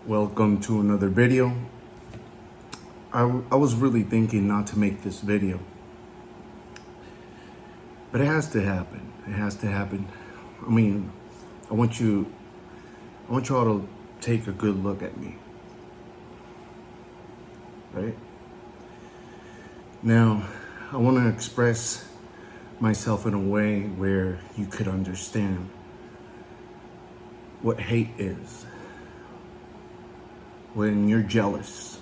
Welcome to another video. I was really thinking not to make this video, but it has to happen. It has to happen. I mean, I want you all to take a good look at me, right? Now, I want to express myself in a way where you could understand what hate is. When you're jealous,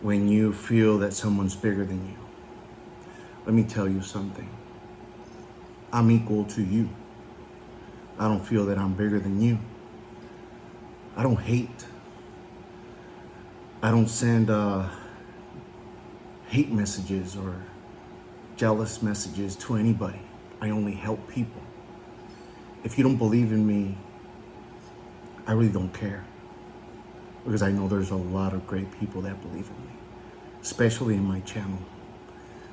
when you feel that someone's bigger than you, let me tell you something. I'm equal to you. I don't feel that I'm bigger than you. I don't hate. I don't send hate messages or jealous messages to anybody. I only help people. If you don't believe in me, I really don't care. Because I know there's a lot of great people that believe in me, especially in my channel,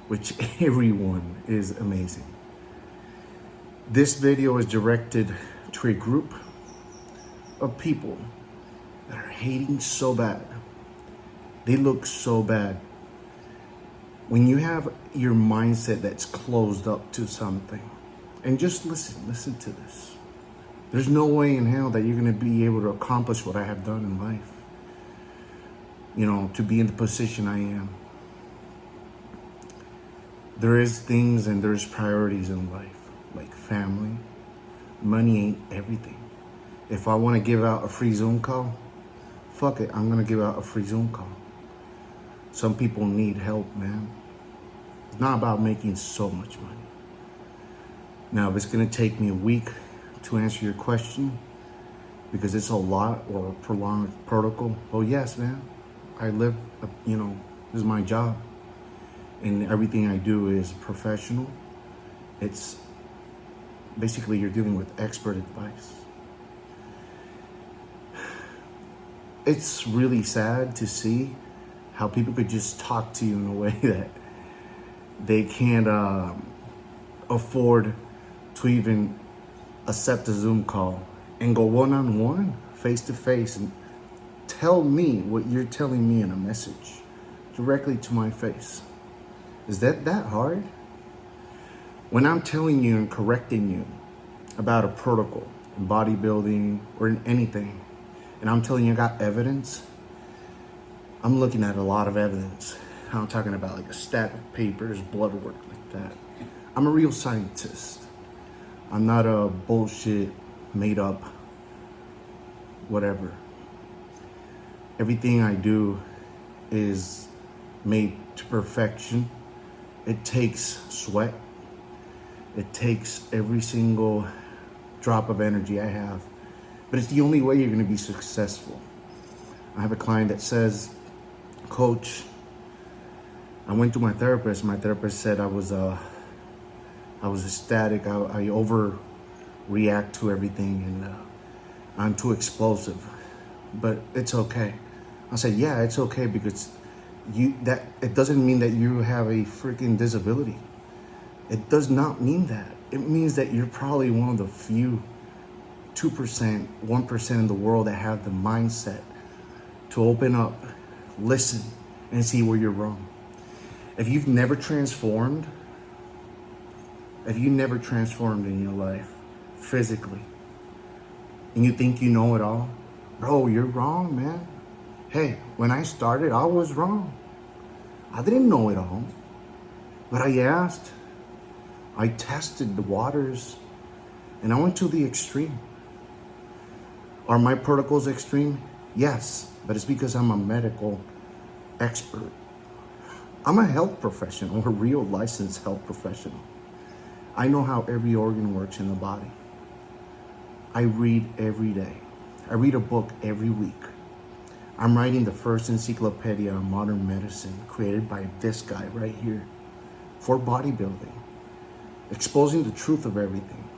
which everyone is amazing. This video is directed to a group of people that are hating so bad. They look so bad. When you have your mindset that's closed up to something, and just listen to this. There's no way in hell that you're going to be able to accomplish what I have done in life. You know, to be in the position I am. There is things and there's priorities in life, like family. Money ain't everything. If I want to give out a free Zoom call, fuck it, I'm going to give out a free Zoom call. Some people need help, man. It's not about making so much money. Now, if it's going to take me a week to answer your question, because it's a lot or a prolonged protocol, well, yes, man. I live, this is my job. And everything I do is professional. It's basically you're dealing with expert advice. It's really sad to see how people could just talk to you in a way that they can't afford to even accept a Zoom call and go one-on-one, face-to-face, and tell me what you're telling me in a message directly to my face. Is that hard? When I'm telling you and correcting you about a protocol in bodybuilding or in anything, and I'm telling you I got evidence, I'm looking at a lot of evidence. I'm talking about like a stack of papers, blood work, like that. I'm a real scientist. I'm not a bullshit, made up, whatever. Everything I do is made to perfection. It takes sweat. It takes every single drop of energy I have. But it's the only way you're going to be successful. I have a client that says, Coach, I went to my therapist. My therapist said I was ecstatic. I overreact to everything and I'm too explosive. But it's okay. I said, yeah, it's okay because it doesn't mean that you have a freaking disability. It does not mean that. It means that you're probably one of the few 2%, 1% in the world that have the mindset to open up, listen, and see where you're wrong. If you've never transformed in your life physically, and you think you know it all, bro, you're wrong, man. Hey, when I started, I was wrong. I didn't know it all. But I asked, I tested the waters, and I went to the extreme. Are my protocols extreme? Yes, but it's because I'm a medical expert. I'm a health professional, a real licensed health professional. I know how every organ works in the body. I read every day. I read a book every week. I'm writing the first encyclopedia on modern medicine created by this guy right here for bodybuilding, exposing the truth of everything.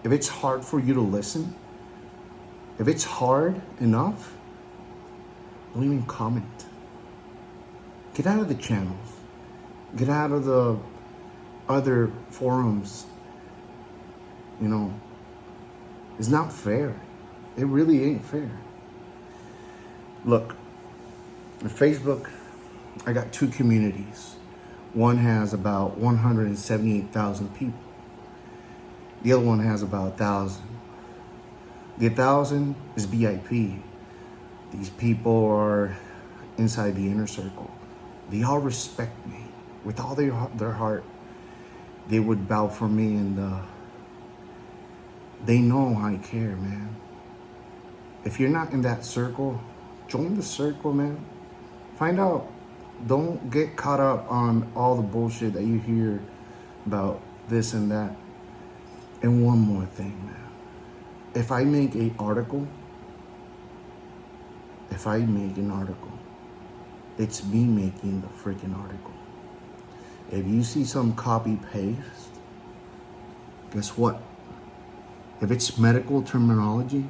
If it's hard for you to listen, if it's hard enough, don't even comment. Get out of the channels. Get out of the other forums. It's not fair. It really ain't fair. Look, on Facebook, I got two communities. One has about 178,000 people. The other one has about 1,000. The 1,000 is VIP. These people are inside the inner circle. They all respect me with all their heart. They would bow for me, and they know I care, man. If you're not in that circle, join the circle, man. Find out. Don't get caught up on all the bullshit that you hear about this and that. And one more thing, man. If I make an article, it's me making the freaking article. If you see some copy paste, guess what? If it's medical terminology,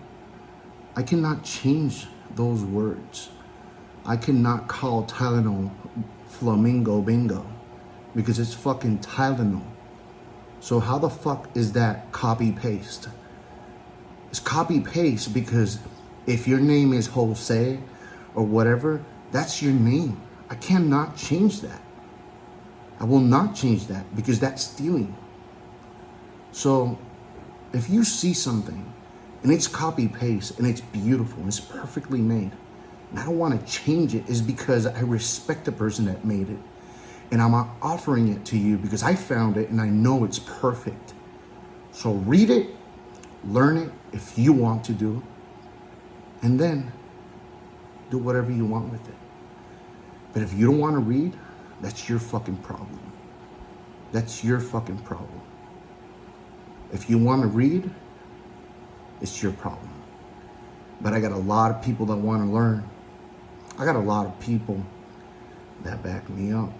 I cannot change those words. I cannot call Tylenol flamingo bingo because it's fucking Tylenol. So how the fuck is that copy paste? It's copy paste because if your name is Jose or whatever, that's your name. I cannot change that. I will not change that because that's stealing. So if you see something and it's copy paste and it's beautiful and it's perfectly made, and I don't want to change it, is because I respect the person that made it. And I'm offering it to you because I found it and I know it's perfect. So read it, learn it if you want to do it, and then do whatever you want with it. But if you don't want to read, that's your fucking problem. That's your fucking problem. If you want to read, it's your problem. But I got a lot of people that want to learn. I got a lot of people that back me up.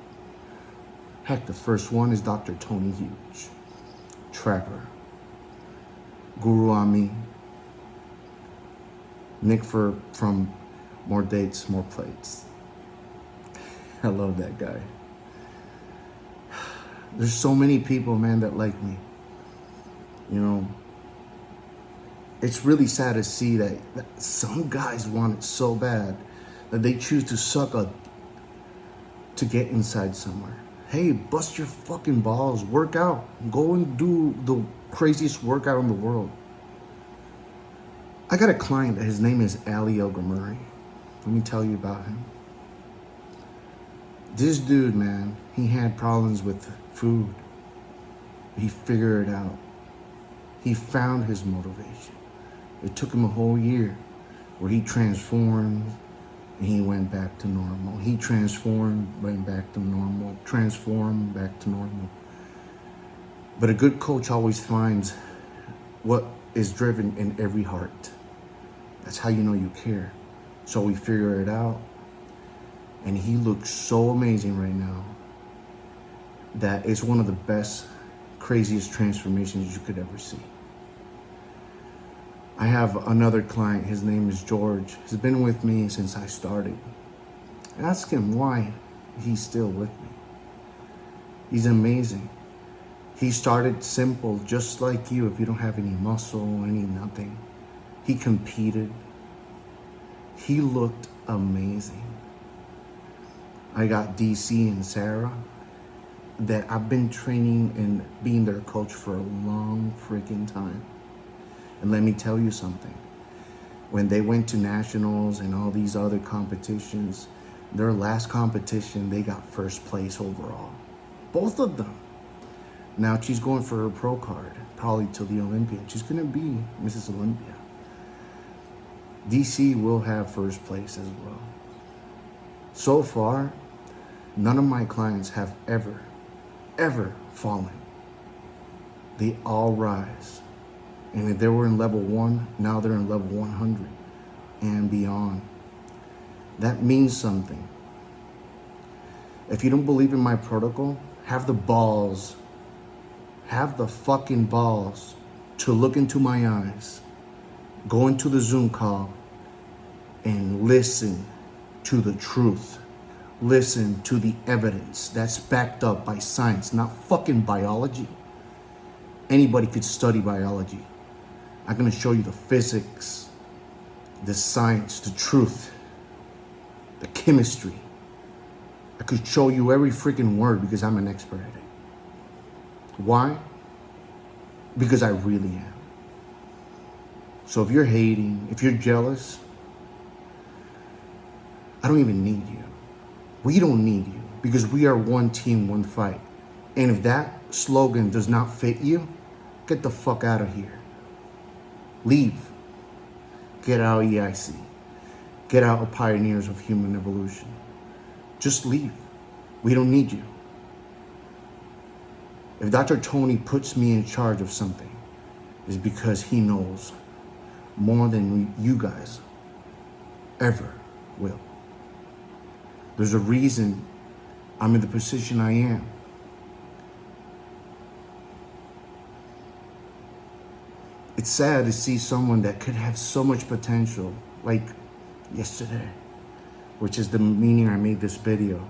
Heck, the first one is Dr. Tony Hughes, Trevor, Guru Ami, Nick from More Dates, More Plates. I love that guy. There's so many people, man, that like me. You know, it's really sad to see that some guys want it so bad that they choose to to get inside somewhere. Hey, bust your fucking balls, work out, go and do the craziest workout in the world. I got a client, his name is Ali Murray. Let me tell you about him. This dude, man, he had problems with food. He figured it out. He found his motivation. It took him a whole year where he transformed and he went back to normal. He transformed, went back to normal, transformed, back to normal. But a good coach always finds what is driven in every heart. That's how you know you care. So we figure it out. And he looks so amazing right now that it's one of the best, craziest transformations you could ever see. I have another client, his name is George. He's been with me since I started. Ask him why he's still with me. He's amazing. He started simple, just like you, if you don't have any muscle, any nothing. He competed. He looked amazing. I got DC and Sarah that I've been training and being their coach for a long freaking time. And let me tell you something. When they went to nationals and all these other competitions, their last competition, they got first place overall. Both of them. Now she's going for her pro card, probably to the Olympian. She's going to be Mrs. Olympia. DC will have first place as well. So far, none of my clients have ever fallen. They all rise. And if they were in level 1, now they're in level 100 and beyond. That means something. If you don't believe in my protocol, have the fucking balls to look into my eyes, go into the Zoom call, and listen to the truth. Listen to the evidence that's backed up by science, not fucking biology. Anybody could study biology. I'm gonna show you the physics, the science, the truth. the chemistry. I could show you every freaking word because I'm an expert at it. Why? Because I really am. So if you're hating, if you're jealous, I don't even need you. We don't need you because we are one team, one fight. And if that slogan does not fit you, get the fuck out of here. Leave. Get out of EAIC. Get out of Pioneers of Human Evolution. Just leave. We don't need you. If Dr. Tony puts me in charge of something, it's because he knows more than you guys ever will. There's a reason I'm in the position I am. It's sad to see someone that could have so much potential, like yesterday, which is the meaning I made this video.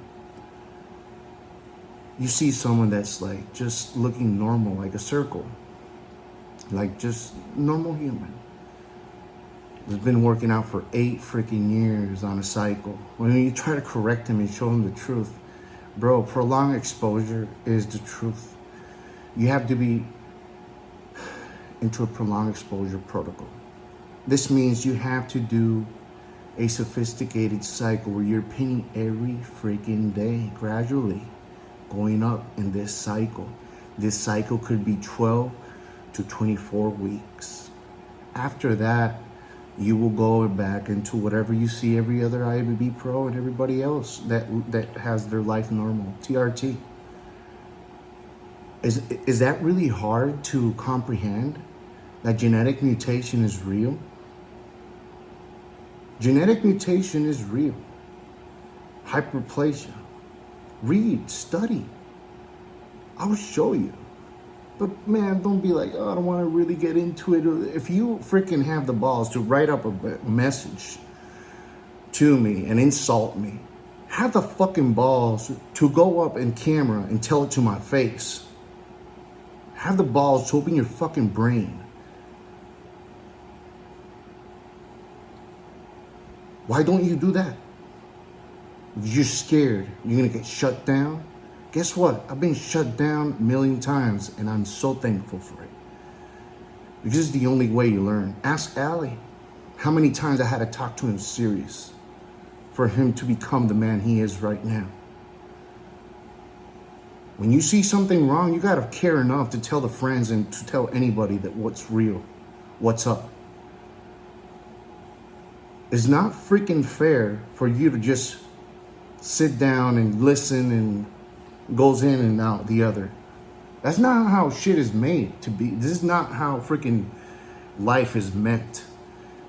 You see someone that's like just looking normal, like a circle, like just normal human. Has been working out for 8 freaking years on a cycle. When you try to correct him and show him the truth, bro, prolonged exposure is the truth. You have to be into a prolonged exposure protocol. This means you have to do a sophisticated cycle where you're pinning every freaking day, gradually going up in this cycle. This cycle could be 12 to 24 weeks. After that, you will go back into whatever you see every other IFBB pro and everybody else that has their life normal, TRT. Is that really hard to comprehend? That genetic mutation is real? Genetic mutation is real. Hyperplasia. Read, study. I will show you. But man, don't be like, oh, I don't want to really get into it. If you freaking have the balls to write up a message to me and insult me, have the fucking balls to go up in camera and tell it to my face. Have the balls to open your fucking brain. Why don't you do that? If you're scared, you're gonna get shut down. Guess what? I've been shut down a million times and I'm so thankful for it. Because it's the only way you learn. Ask Ali how many times I had to talk to him serious for him to become the man he is right now. When you see something wrong, you gotta care enough to tell the friends and to tell anybody that what's real, what's up. It's not freaking fair for you to just sit down and listen and goes in and out the other. That's not how shit is made to be. This is not how freaking life is meant.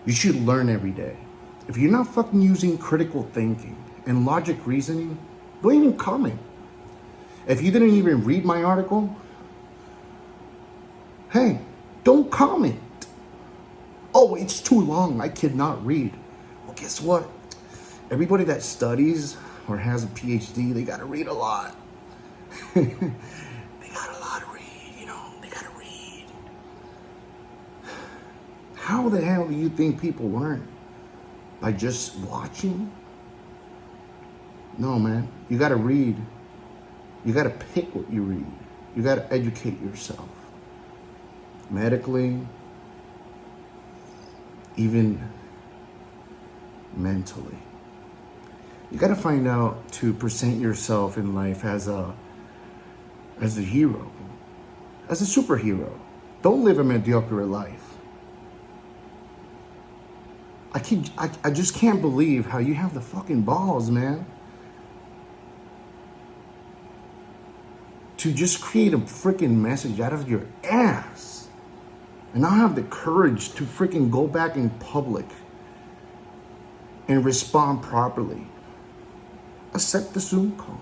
You should learn every day. If you're not fucking using critical thinking and logic reasoning, don't even comment. If you didn't even read my article, hey, don't comment. Oh, it's too long, I cannot read. Well, guess what? Everybody that studies or has a PhD, they gotta read a lot. They got a lot to read, you know, they gotta read. How the hell do you think people learn? By just watching? No, man, you gotta read. You gotta pick what you read. You gotta educate yourself. Medically, even mentally. You gotta find out to present yourself in life as a hero, as a superhero. Don't live a mediocre life. I just can't believe how you have the fucking balls, man, to just create a freaking message out of your ass and not have the courage to freaking go back in public and respond properly. Accept the Zoom call.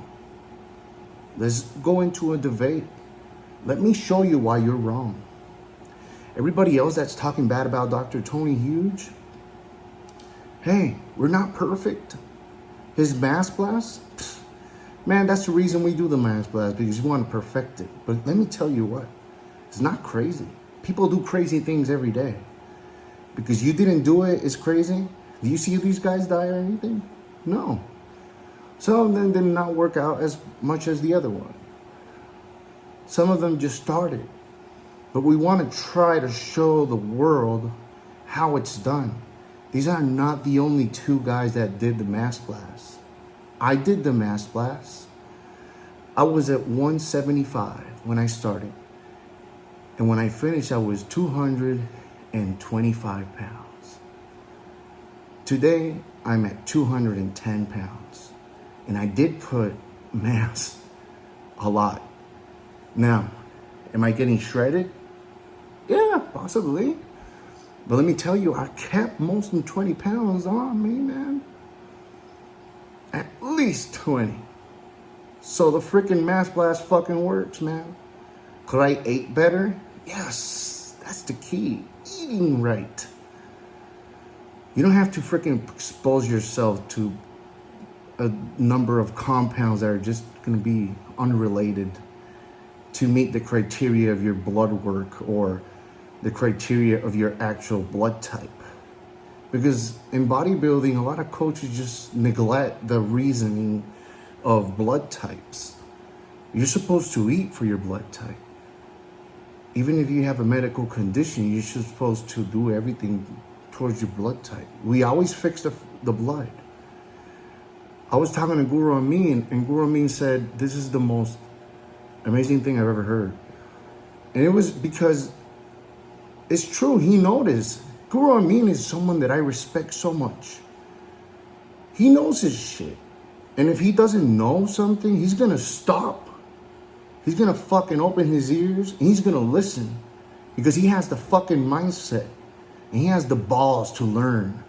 Let's go into a debate. Let me show you why you're wrong. Everybody else that's talking bad about Dr. Tony Huge, hey, we're not perfect. His mass blast, man, that's the reason we do the mass blast, because you want to perfect it. But let me tell you what, it's not crazy. People do crazy things every day. Because you didn't do it, it's crazy. Do you see these guys die or anything? No. Some of them did not work out as much as the other one. Some of them just started. But we want to try to show the world how it's done. These are not the only two guys that did the mass blast. I did the mass blast. I was at 175 when I started. And when I finished, I was 225 pounds. Today, I'm at 210 pounds. And I did put mass a lot. Now, am I getting shredded? Yeah, possibly. But let me tell you, I kept most of the 20 pounds on me, man. At least 20. So the freaking mass blast fucking works, man. Could I eat better? Yes, that's the key. Eating right. You don't have to freaking expose yourself to a number of compounds that are just going to be unrelated to meet the criteria of your blood work or the criteria of your actual blood type. Because in bodybuilding, a lot of coaches just neglect the reasoning of blood types. You're supposed to eat for your blood type. Even if you have a medical condition, you're supposed to do everything towards your blood type. We always fix the blood. I was talking to Guru Amin, and Guru Amin said, this is the most amazing thing I've ever heard. And it was because it's true. He noticed. Guru Amin is someone that I respect so much. He knows his shit. And if he doesn't know something, he's going to stop. He's going to fucking open his ears and he's going to listen because he has the fucking mindset and he has the balls to learn,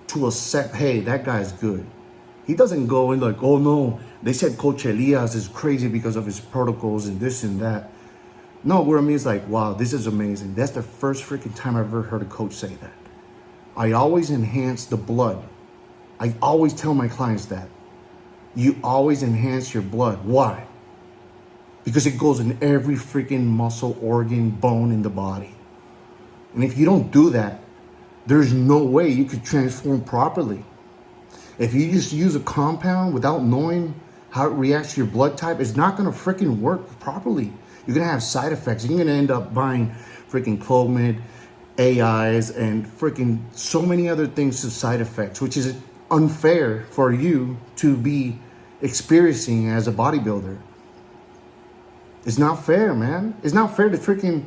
to accept, hey, that guy's good. He doesn't go in like, oh no, they said Coach Elias is crazy because of his protocols and this and that. No, where I mean is like, wow, this is amazing. That's the first freaking time I've ever heard a coach say that. I always enhance the blood. I always tell my clients that. You always enhance your blood. Why? Because it goes in every freaking muscle, organ, bone in the body. And if you don't do that, there's no way you could transform properly. If you just use a compound without knowing how it reacts to your blood type, it's not going to freaking work properly. You're going to have side effects. You're going to end up buying freaking Clomid, AIs, and freaking so many other things to side effects, which is unfair for you to be experiencing as a bodybuilder. It's not fair, man. It's not fair to freaking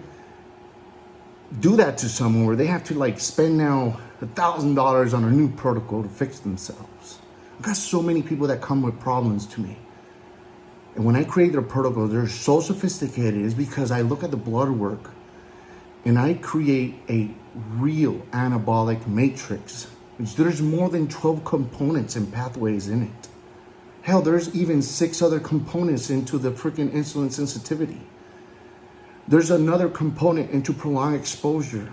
do that to someone where they have to like spend now $1,000 on a new protocol to fix themselves. I've got so many people that come with problems to me. And when I create their protocol, they're so sophisticated. It's because I look at the blood work and I create a real anabolic matrix, which there's more than 12 components and pathways in it. Hell, there's even 6 other components into the freaking insulin sensitivity. There's another component into prolonged exposure.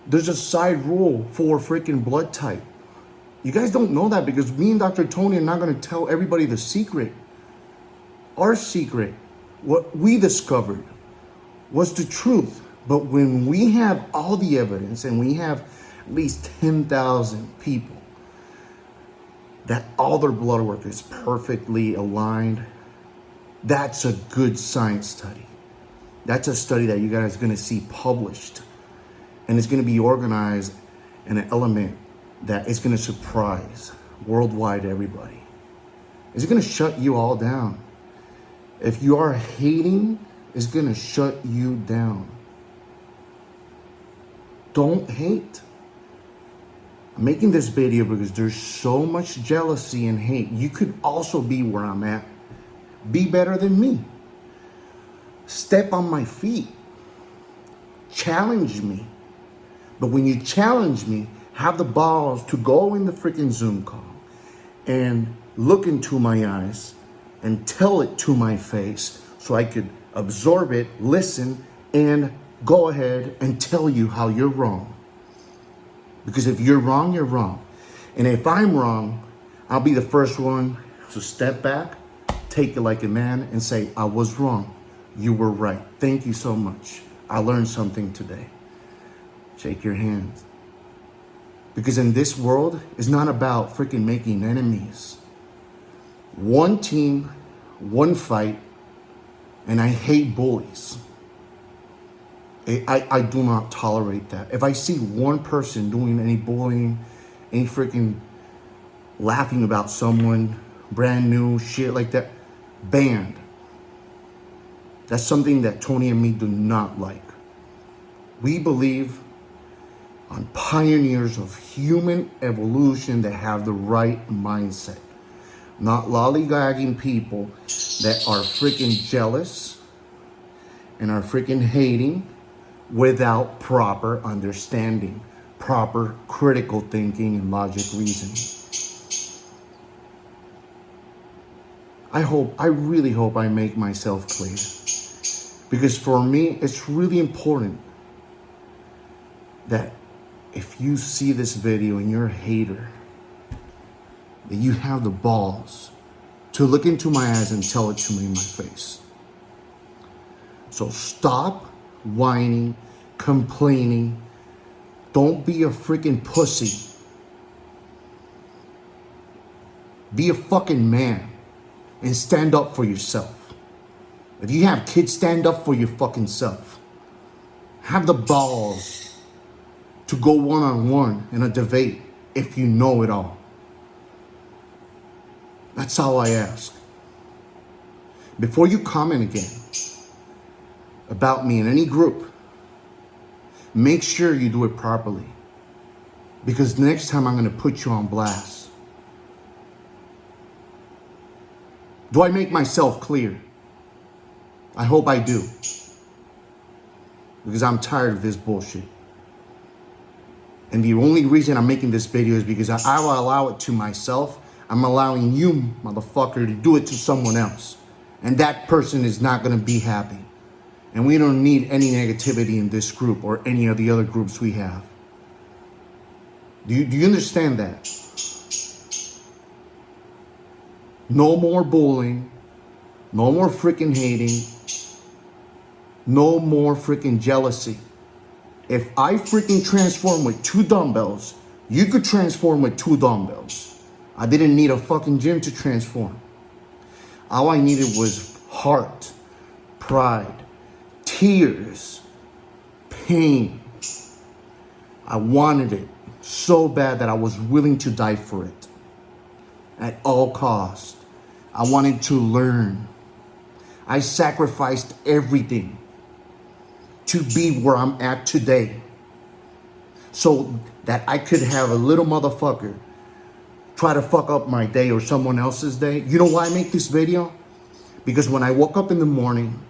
There's a side rule for freaking blood type. You guys don't know that because me and Dr. Tony are not going to tell everybody the secret. Our secret, what we discovered, was the truth. But when we have all the evidence and we have at least 10,000 people that all their blood work is perfectly aligned, that's a good science study. That's a study that you guys are going to see published. And it's going to be organized in an element that is going to surprise worldwide everybody. It's going to shut you all down. If you are hating, it's going to shut you down. Don't hate. I'm making this video because there's so much jealousy and hate. You could also be where I'm at. Be better than me. Step on my feet. Challenge me. But when you challenge me, have the balls to go in the freaking Zoom call and look into my eyes and tell it to my face so I could absorb it, listen, and go ahead and tell you how you're wrong. Because if you're wrong, you're wrong. And if I'm wrong, I'll be the first one to step back, take it like a man, and say, I was wrong. You were right. Thank you so much. I learned something today. Shake your hands. Because in this world, it's not about freaking making enemies. one team, one fight, and I hate bullies. I do not tolerate that. If I see one person doing any bullying, any freaking laughing about someone, brand new shit like that, banned. That's something that Tony and me do not like. We believe on pioneers of human evolution that have the right mindset. Not lollygagging people that are freaking jealous and are freaking hating without proper understanding, proper critical thinking and logic reasoning. I really hope I make myself clear. Because for me, it's really important that if you see this video and you're a hater, that you have the balls to look into my eyes and tell it to me in my face. So stop whining, complaining. Don't be a freaking pussy. Be a fucking man and stand up for yourself. If you have kids, stand up for your fucking self. Have the balls to go one-on-one in a debate if you know it all. That's all I ask. Before you comment again about me in any group, make sure you do it properly. Because next time I'm going to put you on blast. Do I make myself clear? I hope I do. Because I'm tired of this bullshit. And the only reason I'm making this video is because I will allow it to myself. I'm allowing you, motherfucker, to do it to someone else. And that person is not going to be happy. And we don't need any negativity in this group or any of the other groups we have. Do you understand that? No more bullying. No more freaking hating. No more freaking jealousy. If I freaking transform with 2 dumbbells, you could transform with 2 dumbbells. I didn't need a fucking gym to transform. All I needed was heart, pride, tears, pain. I wanted it so bad that I was willing to die for it. At all costs. I wanted to learn. I sacrificed everything to be where I'm at today. So that I could have a little motherfucker try to fuck up my day or someone else's day. You know why I make this video? Because when I woke up in the morning,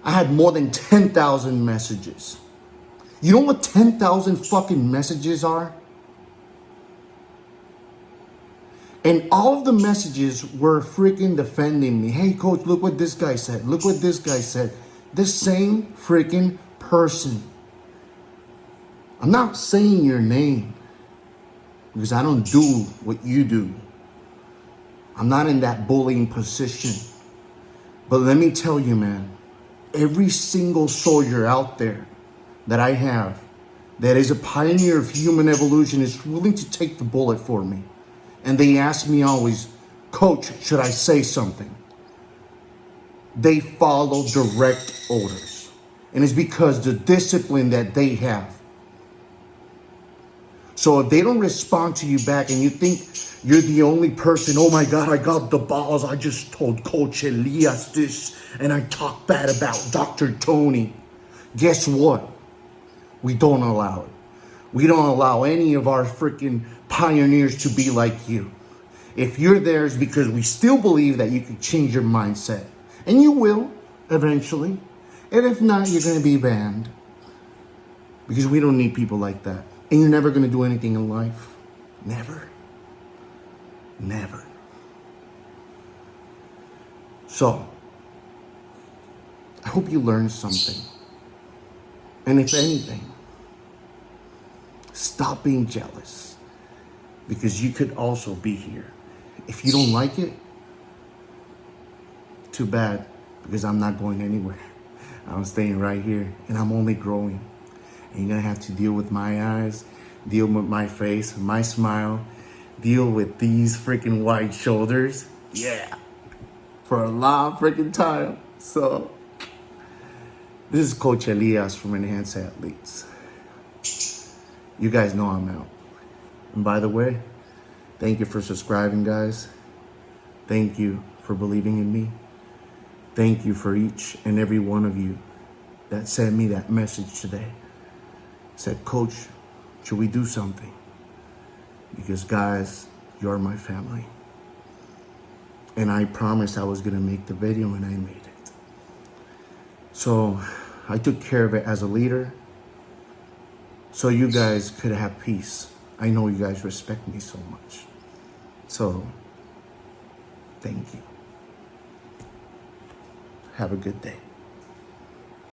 I had more than 10,000 messages. You know what 10,000 fucking messages are? And all of the messages were freaking defending me. Hey, coach, look what this guy said. Look what this guy said. The same freaking person. I'm not saying your name because I don't do what you do. I'm not in that bullying position. But let me tell you, man, every single soldier out there that I have that is a pioneer of human evolution is willing to take the bullet for me. And they ask me always, coach, should I say something? They follow direct orders. And it's because the discipline that they have. So if they don't respond to you back and you think you're the only person, oh my God, I got the balls. I just told Coach Elias this and I talked bad about Dr. Tony. Guess what? We don't allow it. We don't allow any of our freaking pioneers to be like you. If you're there, it's because we still believe that you can change your mindset. And you will, eventually. And if not, you're going to be banned. Because we don't need people like that. And you're never going to do anything in life. Never. Never. So, I hope you learned something. And if anything, stop being jealous. Because you could also be here. If you don't like it, too bad. Because I'm not going anywhere. I'm staying right here. And I'm only growing. And you're going to have to deal with my eyes, deal with my face, my smile, deal with these freaking wide shoulders. Yeah. For a long freaking time. So, this is Coach Elias from Enhanced Athletes. You guys know I'm out. And by the way, thank you for subscribing, guys. Thank you for believing in me. Thank you for each and every one of you that sent me that message today. Said, Coach, should we do something? Because guys, you're my family. And I promised I was gonna make the video, and I made it. So I took care of it as a leader so you guys could have peace. I know you guys respect me so much. So thank you. Have a good day.